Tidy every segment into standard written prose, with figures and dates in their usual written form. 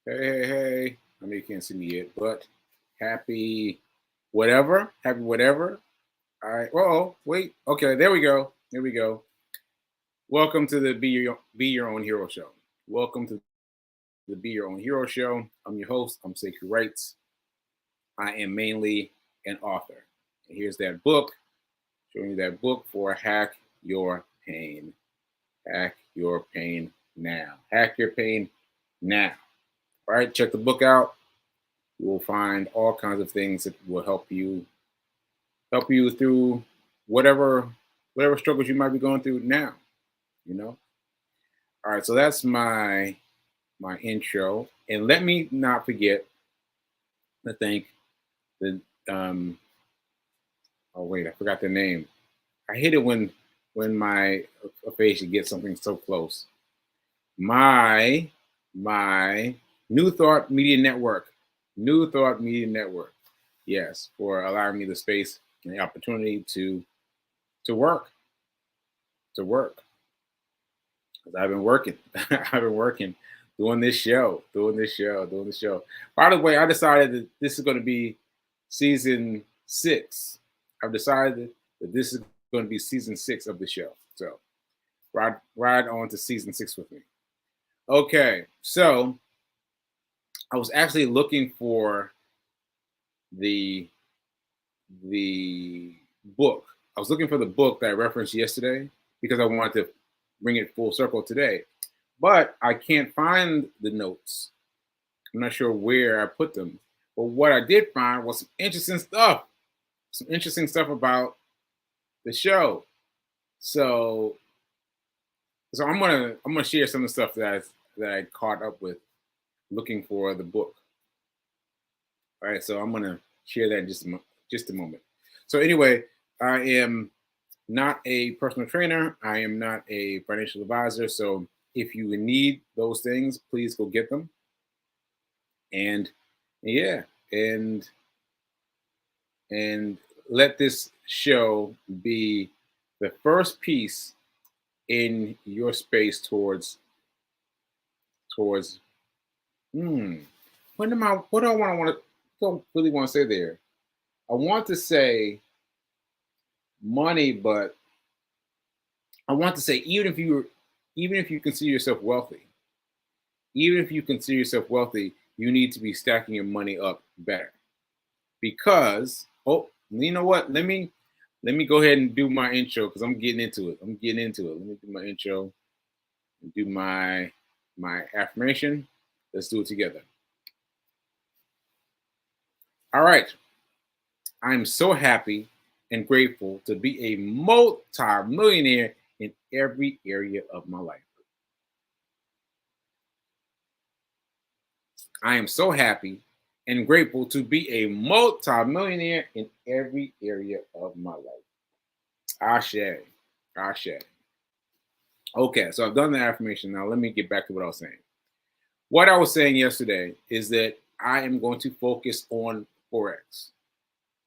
Hey. I know you can't see me yet, but happy whatever. Happy whatever. All right. Oh, wait. Okay, there we go. There we go. Welcome to the Be Your Own Hero Show. Welcome to the Be Your Own Hero Show. I'm your host. I'm Sacred Wrights. I am mainly an author. And here's that book, showing you that book for Hack Your Pain. Hack Your Pain Now. Hack Your Pain Now. All right, check the book out. You will find all kinds of things that will help you through whatever struggles you might be going through now. You know. All right, so that's my intro, and let me not forget to thank the oh wait, I forgot the name. I hate it when my aphasia gets something so close. My New Thought Media Network. New Thought Media Network. Yes, for allowing me the space and the opportunity to work. To work. Because I've been working. I've been working, doing this show. By the way, I decided that this is going to be season 6. I've decided that this is going to be season 6 of the show. So ride on to season 6 with me. Okay, so I was actually looking for the book. I was looking for the book that I referenced yesterday because I wanted to bring it full circle today. But I can't find the notes. I'm not sure where I put them. But what I did find was some interesting stuff. Some interesting stuff about the show. So I'm gonna share some of the stuff that I caught up with looking for the book. All right, so I'm gonna share that in just a moment. So anyway, I am not a personal trainer. I am not a financial advisor. So if you need those things, please go get them. And yeah, and let this show be the first piece in your space towards what do I don't really want to say there. I want to say money, but I want to say even if you consider yourself wealthy, you need to be stacking your money up better. Because you know what? Let me go ahead and do my intro because I'm getting into it. Let me do my intro and do my affirmation. Let's do it together. All right. I'm so happy and grateful to be a multi-millionaire in every area of my life. I am so happy and grateful to be a multi-millionaire in every area of my life. Ashe. Ashe. Okay, so I've done the affirmation. Now let me get back to what I was saying. What I was saying yesterday is that I am going to focus on Forex.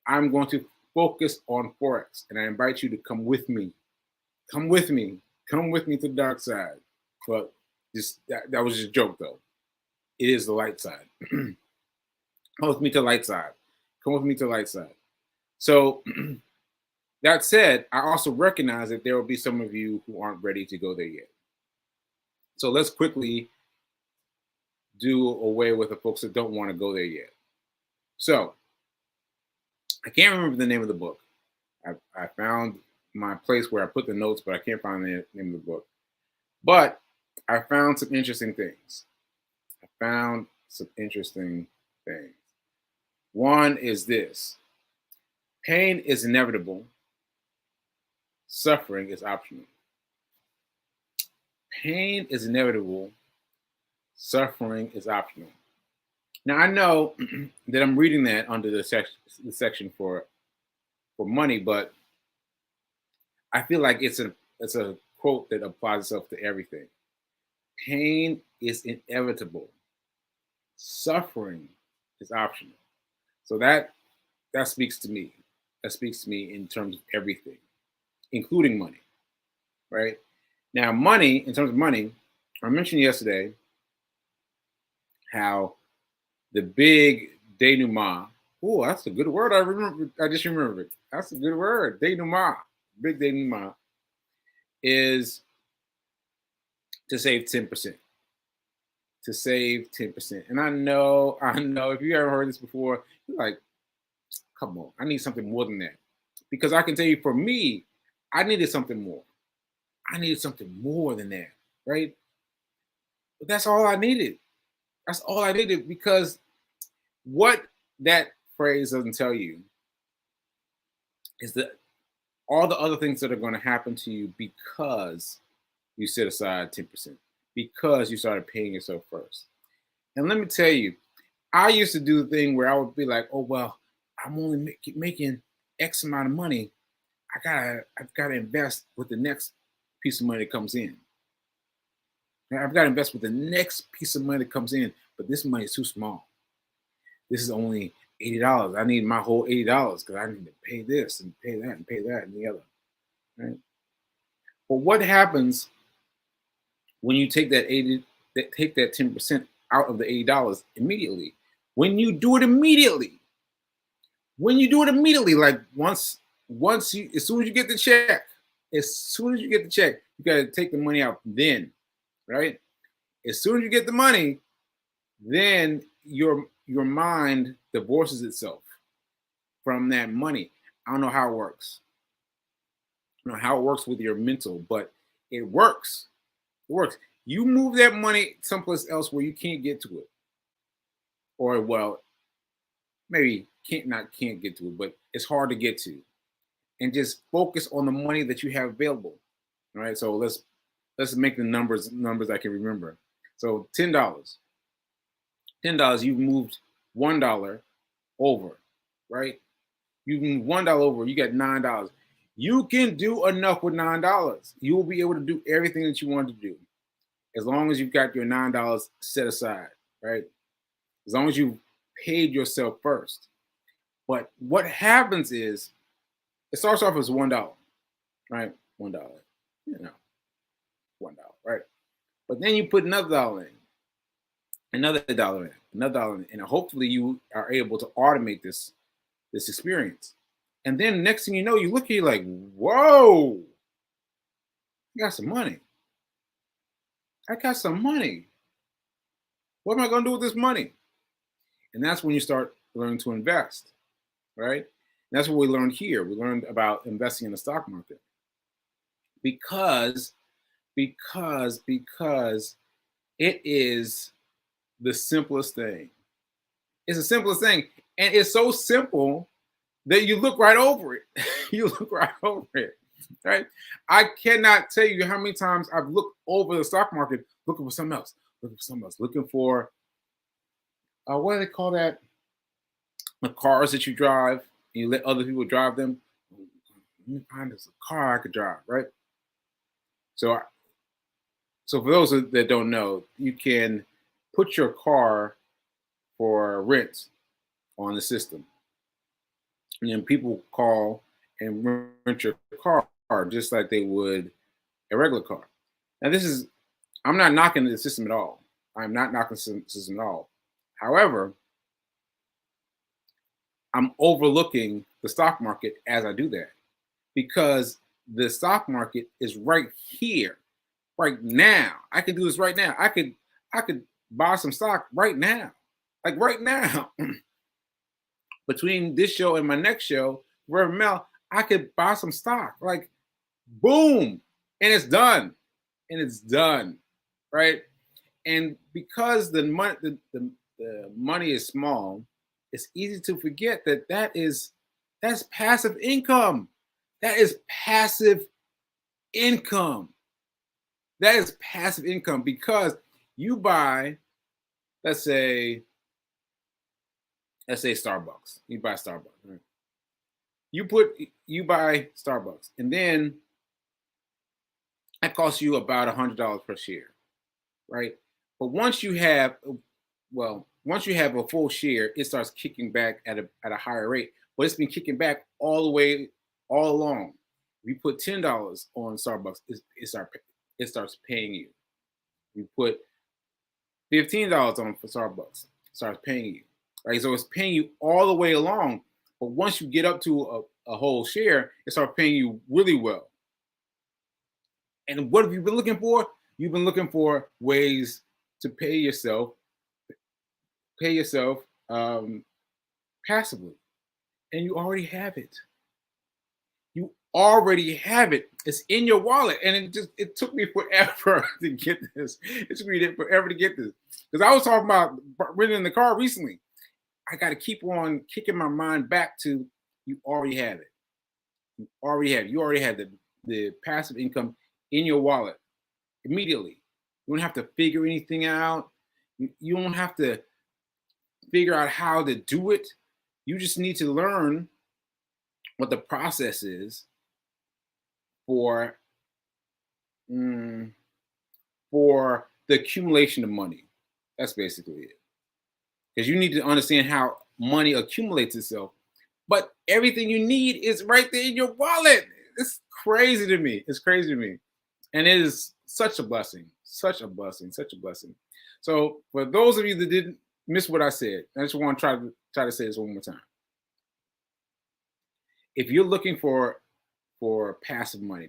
I'm going to focus on Forex, and I invite you to come with me. Come with me. Come with me to the dark side. But that was just a joke, though. It is the light side. Come with me to the light side. Come with me to the light side. So that said, I also recognize that there will be some of you who aren't ready to go there yet. So let's quickly do away with the folks that don't want to go there yet. So I can't remember the name of the book. I found my place where I put the notes, but I can't find the name of the book. But I found some interesting things. One is this: pain is inevitable. Suffering is optional. Pain is inevitable. Suffering is optional. Now I know that I'm reading that under the section for money, but I feel like it's a quote that applies itself to everything. Pain is inevitable. Suffering is optional. So that speaks to me. That speaks to me in terms of everything, including money. Right? Now, money, in terms of money, I mentioned yesterday how the big denouement. Oh, that's a good word. I remember. I just remembered. That's a good word. Denouement. Big denouement is to save 10%. To save 10%. And I know if you ever heard this before, you're like, come on, I need something more than that. Because I can tell you for me, I needed something more. I needed something more than that, right? But that's all I needed. That's all I needed because what that phrase doesn't tell you is that all the other things that are going to happen to you because you set aside 10%, because you started paying yourself first. And let me tell you, I used to do the thing where I would be like, oh, well, I'm only making X amount of money. I've gotta invest with the next piece of money that comes in. I've got to invest with the next piece of money that comes in, but this money is too small. This is only $80. I need my whole $80 because I need to pay this and pay that and pay that and the other. Right? But what happens when you take that 10% out of the $80 immediately? When you do it immediately, like once you, as soon as you get the check, you got to take the money out then, right? As soon as you get the money, then your mind divorces itself from that money. I don't know how it works. I don't know how it works with your mental, but it works. It works. You move that money someplace else where you can't get to it, or well, maybe can't get to it, but it's hard to get to, and just focus on the money that you have available. All right. So let's make the numbers I can remember. So $10. You've moved $1 over, right? You moved $1 over, you got $9. You can do enough with $9. You will be able to do everything that you want to do as long as you've got your $9 set aside, right? As long as you paid yourself first. But what happens is it starts off as $1, right? $1, you know, $1, right? But then you put another dollar in, another dollar in, another dollar in, and hopefully you are able to automate this experience. And then next thing you know, you look at you like, whoa, I got some money. I got some money. What am I going to do with this money? And that's when you start learning to invest, right? And that's what we learned here. We learned about investing in the stock market because it is the simplest thing. It's the simplest thing. And it's so simple that you look right over it. You look right over it, right? I cannot tell you how many times I've looked over the stock market looking for something else, looking for, what do they call that? The cars that you drive, and you let other people drive them. Let me find this car I could drive, right? So, so for those that don't know, you can put your car for rent on the system. And then people call and rent your car just like they would a regular car. Now, I'm not knocking the system at all. I'm not knocking the system at all. However, I'm overlooking the stock market as I do that because the stock market is right here, right now. I can do this right now. I could buy some stock right now, like right now. Between this show and my next show, Reverend Mel, I could buy some stock. Like, boom, and it's done, right? And because the money is small, it's easy to forget that that's passive income. That is passive income. That is passive income because you buy, let's say Starbucks. You buy Starbucks, right? You buy Starbucks, and then that costs you about $100 per share, right? But once you have a full share, it starts kicking back at a higher rate. But it's been kicking back all the way, all along. If you put $10 on Starbucks, it starts paying you. You put $15 on for Starbucks starts paying you, right? So it's paying you all the way along. But once you get up to a whole share, it starts paying you really well. And what have you been looking for? You've been looking for ways to pay yourself passively, and you already have it. You already have it. It's in your wallet, and it took me forever to get this. It took me forever to get this because I was talking about renting in the car recently. I got to keep on kicking my mind back to you already have it. You already have. You already have the passive income in your wallet immediately. You don't have to figure anything out. You don't have to figure out how to do it. You just need to learn what the process is for for the accumulation of money. That's basically it. Because you need to understand how money accumulates itself. But everything you need is right there in your wallet. It's crazy to me. It's crazy to me. And it is such a blessing. Such a blessing. Such a blessing. So for those of you that didn't miss what I said, I just want to try to say this one more time. If you're looking for passive money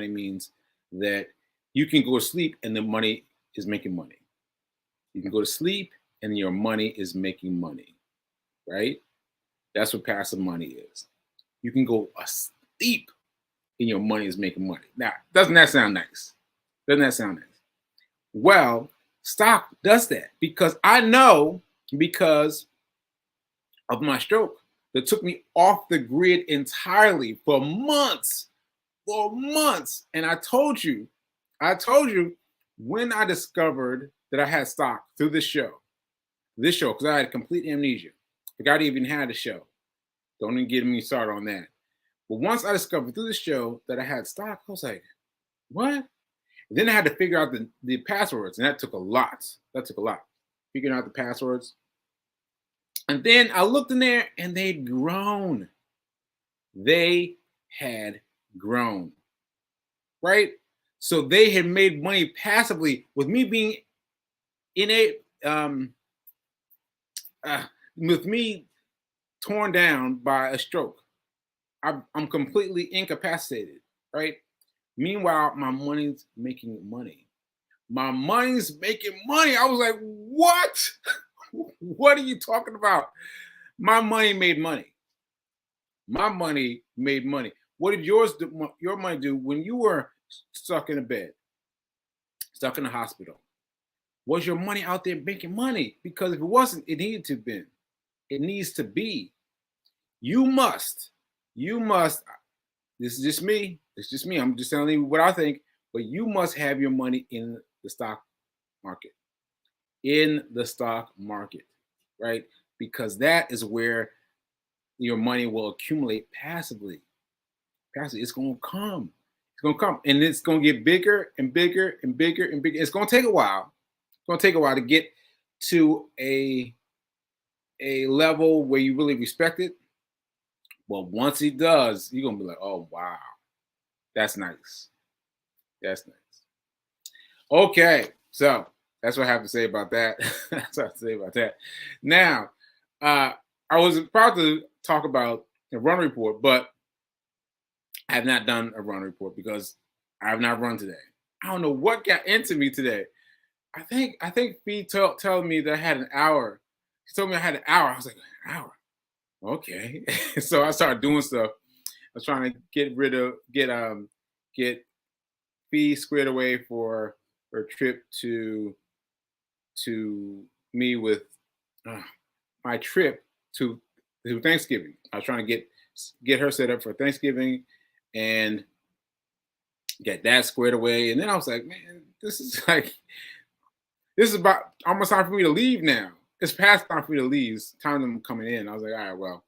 means that you can go to sleep and the money is making money. You can go to sleep and your money is making money, right? That's what passive money is. You can go asleep and your money is making money. Now, doesn't that sound nice? Doesn't that sound nice? Well, stock does that because I know because of my stroke that took me off the grid entirely for months. And I told you when I discovered that I had stock through this show, because I had complete amnesia. Forgot I even had a show. Don't even get me started on that. But once I discovered through the show that I had stock, I was like, what? And then I had to figure out the passwords, and that took a lot. Figuring out the passwords. And then I looked in there, and they'd grown. They had grown, right? So they had made money passively with me being with me torn down by a stroke. I'm completely incapacitated, right? Meanwhile, my money's making money. My money's making money. I was like, what? What are you talking about? My money made money. My money made money. What did your money do when you were stuck in a bed, stuck in a hospital? Was your money out there making money? Because if it wasn't, it needed to be. It needs to be. You must. This is just me. It's just me. I'm just telling you what I think. But you must have your money in the stock market. In the stock market, right? Because that is where your money will accumulate passively. Passively, it's going to come. It's going to come, and it's going to get bigger and bigger and bigger and bigger. It's going to take a while. It's going to take a while to get to a level where you really respect it. But once it does, you're going to be like, oh, wow, that's nice. That's nice. Okay, so that's what I have to say about that. That's what I have to say about that. Now, I was about to talk about a run report, but I have not done a run report because I have not run today. I don't know what got into me today. I think Fee told me that I had an hour. She told me I had an hour. I was like, an hour? Okay. So I started doing stuff. I was trying to get Fee squared away for her trip to me with my trip to Thanksgiving. I was trying to get her set up for Thanksgiving and get that squared away. And then I was like, man, this is about almost time for me to leave now. It's past time for me to leave. It's time them coming in. I was like, all right, well,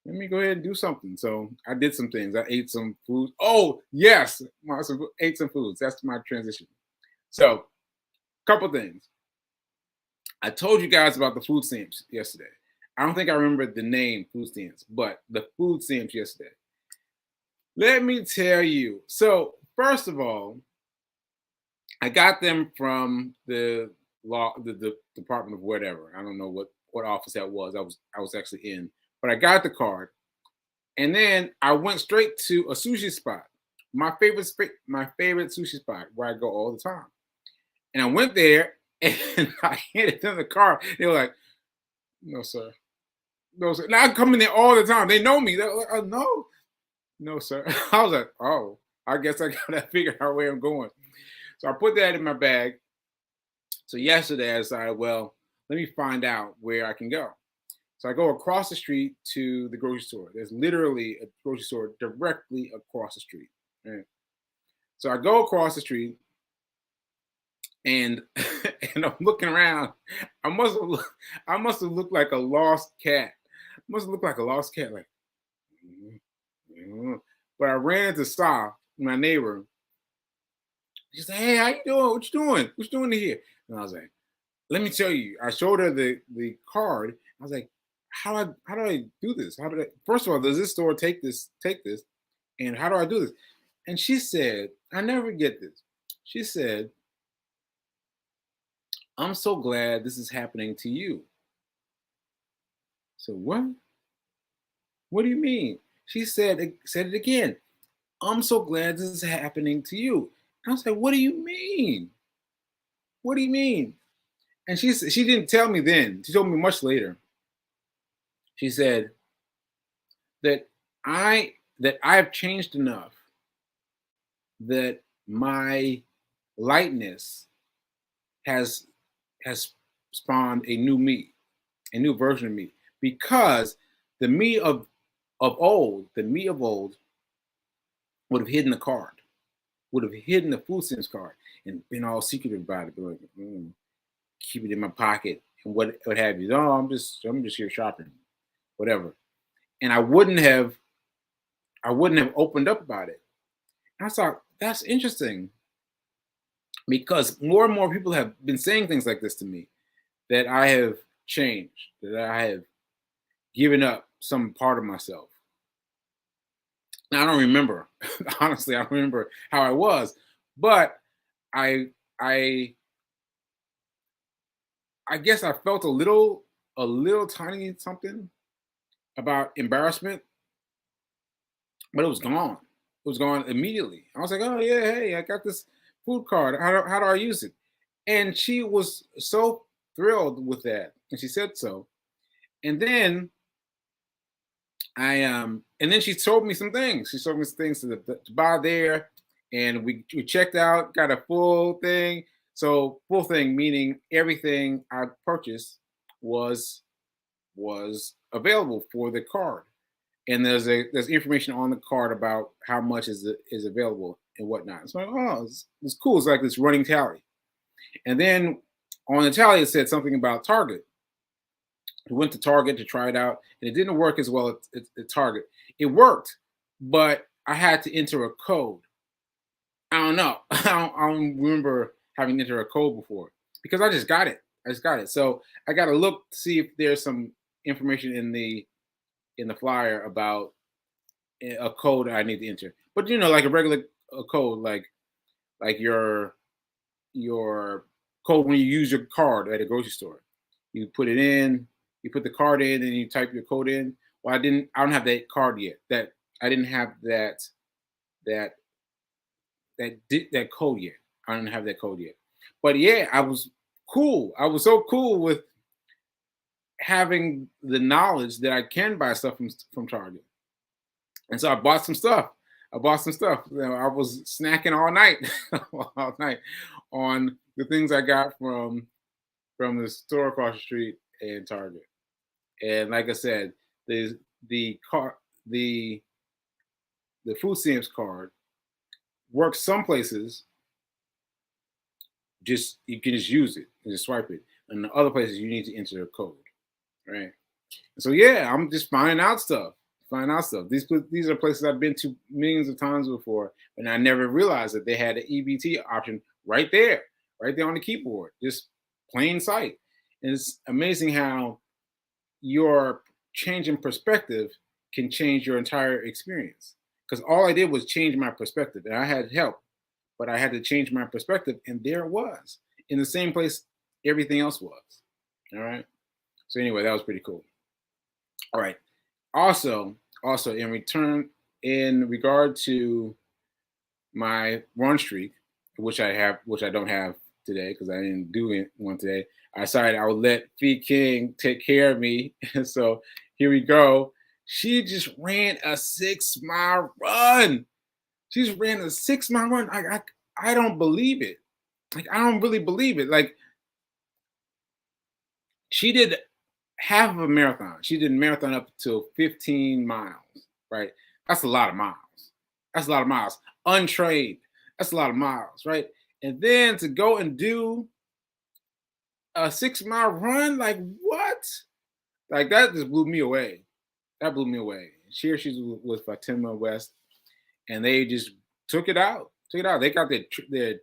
let me go ahead and do something. So I did some things. I ate some food. Oh, yes. I ate some foods. That's my transition. So, couple things. I told you guys about the food stamps yesterday. I don't think I remember the name food stamps, but the food stamps yesterday. Let me tell you. So, first of all, I got them from the law, the department of whatever. I don't know what office that was. I was actually in, but I got the card, and then I went straight to a sushi spot, my favorite sushi spot where I go all the time. And I went there and I handed them the card. They were like, "No, sir, no, sir." Now I come in there all the time. They know me. They're like, "No, no, sir." I was like, "Oh, I guess I gotta figure out where I'm going." So I put that in my bag. So yesterday I decided, well, let me find out where I can go. So I go across the street to the grocery store. There's literally a grocery store directly across the street. Right? So I go across the street and and I'm looking around. I must have I must have looked like a lost cat. Must have looked like a lost cat, like. "Mm, mm." But I ran into Sa, my neighbor. She said, "Hey, how you doing? What you doing? What you doing here?" And I was like, "Let me tell you." I showed her the card. I was like, how do I do this? How do I, first of all, does this store take this? And how do I do this?" And she said, I never get this. She said, "I'm so glad this is happening to you." So what? What do you mean? She said it again. "I'm so glad this is happening to you." I was like, "What do you mean? What do you mean?" And she didn't tell me then. She told me much later. She said that I've changed enough that my lightness has has spawned a new me, a new version of me, because the me of old would have hidden the card, would have hidden the food stamps card, and been all secretive about it, like, keep it in my pocket and what have you. "Oh, I'm just here shopping, whatever." And I wouldn't have opened up about it. And I thought that's interesting because more and more people have been saying things like this to me, that I have changed, that I have given up some part of myself. Now I don't remember, honestly, I don't remember how I was, but I I I guess I felt a little tiny something about embarrassment, but it was gone. It was gone immediately. I was like, "Oh yeah, hey, I got this food card. How do I use it?" And she was so thrilled with that, and she said so. And then and then she told me some things. She told me some things to buy there, and we checked out, got a full thing. So full thing meaning everything I purchased was was available for the card, and there's information on the card about how much is available and whatnot. So it's cool. It's like this running tally, and then on the tally it said something about Target. We went to Target to try it out, and it didn't work as well at Target. It worked, but I had to enter a code. I don't know. I don't remember having to enter a code before because I just got it. I just got it. So I got to look to see if there's some information in the flyer about a code I need to enter. But like a regular code, like your code when you use your card at a grocery store. You put it in, you put the card in, and you type your code in. Well, I don't have that card yet. I didn't have that that code yet. I don't have that code yet. But yeah, I was cool. I was so cool with having the knowledge that I can buy stuff from Target. And so I bought some stuff. I bought some stuff. I was snacking all night, all night on the things I got from the store across the street and Target. And like I said, the car the food stamps card works some places. Just you can just use it and just swipe it. And the other places you need to enter a code, right? So yeah, I'm just finding out stuff. Finding out stuff. These are places I've been to millions of times before, and I never realized that they had an EBT option right there on the keyboard, just plain sight. And it's amazing how your change in perspective can change your entire experience. Because all I did was change my perspective, and I had help, but I had to change my perspective, and there it was in the same place everything else was. All right. So anyway, that was pretty cool. All right. Also in regard to my run streak, which I don't have today because I didn't do one today. I decided I would let Fee King take care of me. So here we go. She just ran a 6 mile run. She's ran a 6 mile run. I don't believe it. Like I don't really believe it. Like she did half of a marathon. She did a marathon up to 15 miles. Right. That's a lot of miles. That's a lot of miles. Untrained. That's a lot of miles, right? And then to go and do a 6 mile run, like what? Like that just blew me away. That blew me away. Here she's with Fatima West, and they just took it out. Took it out. They got their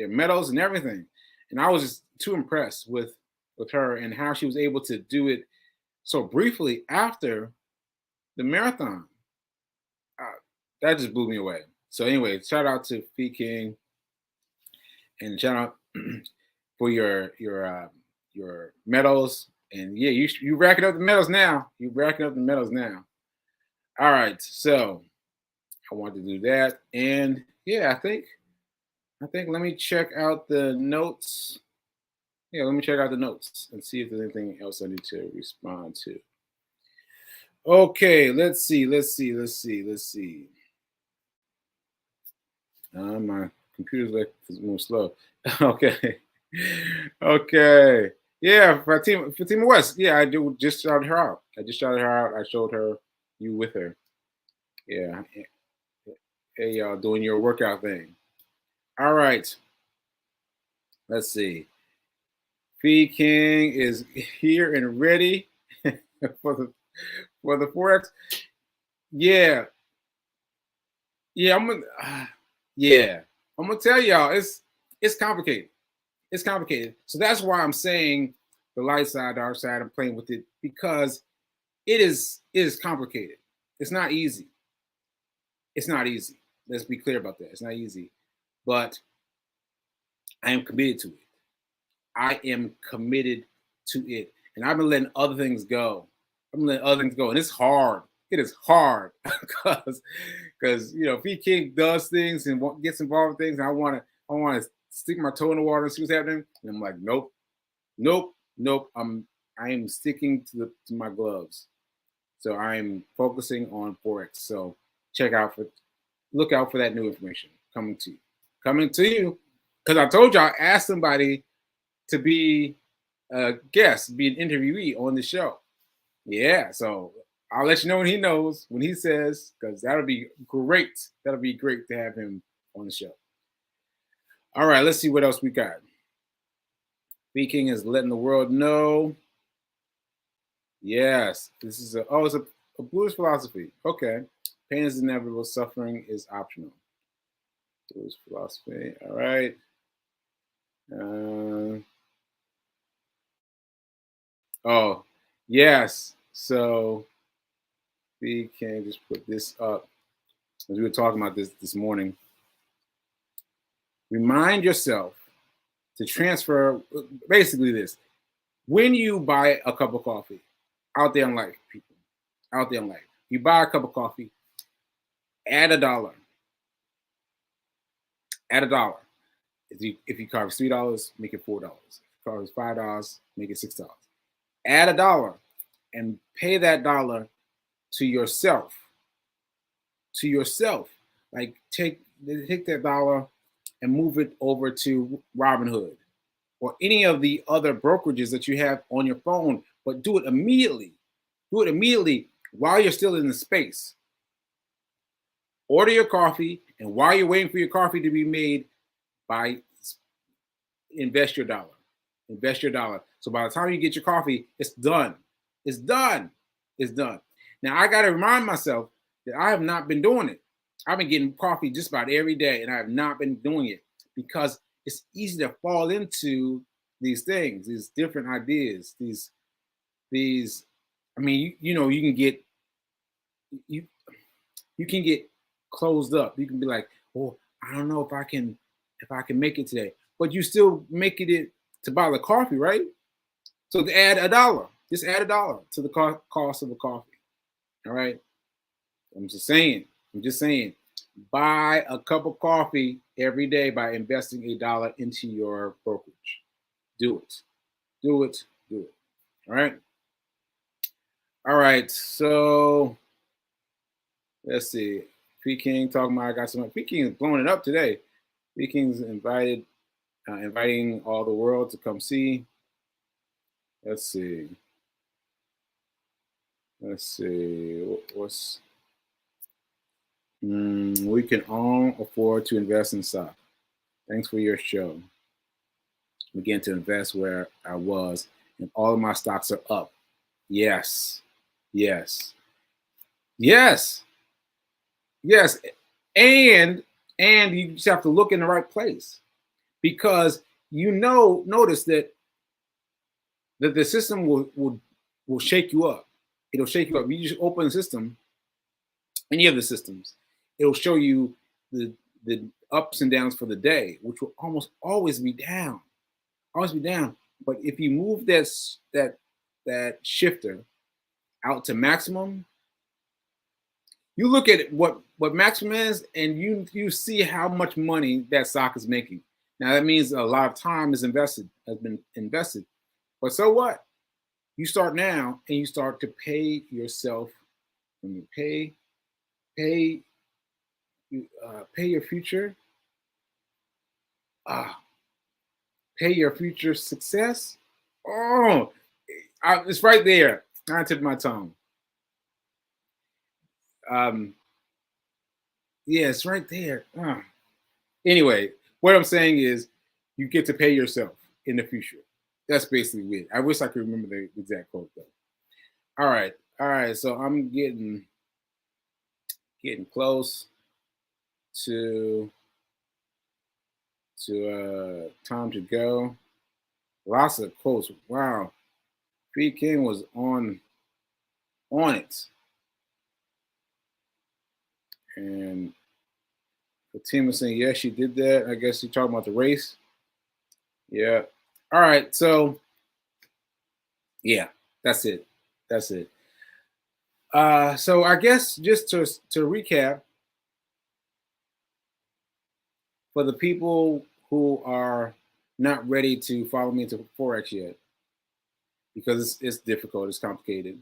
medals and everything, and I was just too impressed with her and how she was able to do it so briefly after the marathon. That just blew me away. So anyway, shout out to Fee King, and shout out for your medals. And yeah, you racking up the medals now. You racking up the medals now. All right, so I want to do that, and yeah, I think let me check out the notes. Yeah, let me check out the notes and see if there's anything else I need to respond to. Okay, let's see. My computer's like moving slow. Okay. Okay. Yeah, Fatima West. Yeah, I do just shouted her out. I showed her you with her. Yeah. Hey y'all doing your workout thing. All right. Let's see. Fee King is here and ready for the Forex. Yeah. Yeah, I'm gonna tell y'all it's complicated. It's complicated. So that's why I'm saying the light side, dark side, I'm playing with it because it is complicated. It's not easy. It's not easy. Let's be clear about that. It's not easy. But I am committed to it. I am committed to it. And I've been letting other things go. And it's hard. It is hard because Fee King does things and gets involved in things, and I want to stick my toe in the water and see what's happening. And I'm like, nope. I am sticking to my gloves. So I'm focusing on Forex. So look out for that new information coming to you. Because I told you I asked somebody to be a guest, be an interviewee on the show. Yeah, so I'll let you know when he knows, when he says, because that'll be great. That'll be great to have him on the show. All right, let's see what else we got. Fee King is letting the world know. Yes, this is it's a Buddhist philosophy. Okay. Pain is inevitable, suffering is optional. Buddhist philosophy. All right. Oh, yes. So we can just put this up. As we were talking about this morning. Remind yourself to transfer basically this. When you buy a cup of coffee out there in life, people, out there in life, you buy a cup of coffee, add $1. Add $1. If you carve $3, make it $4. If you carve $5, make it $6. Add $1 and pay that $1 to yourself. To yourself. Like take that $1 and move it over to Robinhood or any of the other brokerages that you have on your phone, but do it immediately. Do it immediately while you're still in the space. Order your coffee, and while you're waiting for your coffee to be made, invest your $1. Invest your $1. So by the time you get your coffee, it's done. It's done. It's done. Now I got to remind myself that I have not been doing it. I've been getting coffee just about every day, and I have not been doing it because it's easy to fall into these things, these different ideas, these. I mean, you can get you can get closed up. You can be like, oh, I don't know if I can make it today, but you still making it to buy the coffee, right? So to add $1, just add $1 to the cost of the coffee. All right. I'm just saying. I'm just saying. Buy a cup of coffee every day by investing $1 into your brokerage. Do it. Do it. Do it. All right. All right. So let's see. P King talking about I got some. P King is blowing it up today. P King's inviting all the world to come see. Let's see. Let's see. What's we can all afford to invest in stock. Thanks for your show. Begin to invest where I was, and all of my stocks are up. Yes, yes, yes, yes, and you just have to look in the right place, because notice that the system will shake you up. It'll shake you up. You just open the system, any of the systems, it'll show you the ups and downs for the day, which will almost always be down. Always be down. But if you move that shifter out to maximum, you look at what maximum is, and you see how much money that stock is making. Now that means a lot of time has been invested. But so what? You start now, and you start to pay yourself. When you pay your future. Pay your future success. Oh, it's right there. I tip my tongue. Yeah, it's right there. Anyway, what I'm saying is, you get to pay yourself in the future. That's basically it. I wish I could remember the exact quote though. All right. So I'm getting close to time to go. Lots of quotes. Wow, P King was on it, and the team was saying, "Yes, she did that." I guess you're talking about the race. Yeah. All right. So yeah, that's it. That's it. So I guess just to recap, for the people who are not ready to follow me into Forex yet, because it's difficult, it's complicated,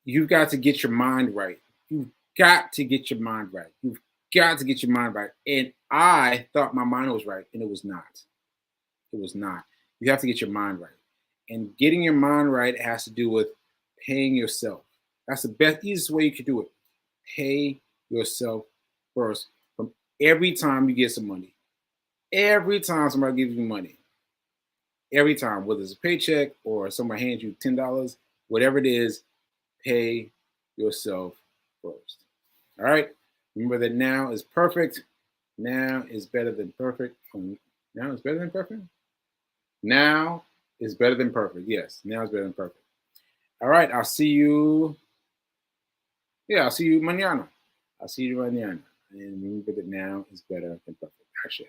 you've got to get your mind right. You've got to get your mind right. You've got to get your mind right. And I thought my mind was right, and it was not. It was not. You have to get your mind right. And getting your mind right has to do with paying yourself. That's the best, easiest way you can do it. Pay yourself first from every time you get some money. Every time somebody gives you money. Every time, whether it's a paycheck or somebody hands you $10, whatever it is, pay yourself first. All right? Remember that now is perfect. Now is better than perfect. Now is better than perfect? Now is better than perfect. Yes, now is better than perfect. All right, I'll see you. Yeah, I'll see you mañana. I'll see you mañana. And remember that now is better than perfect. Actually.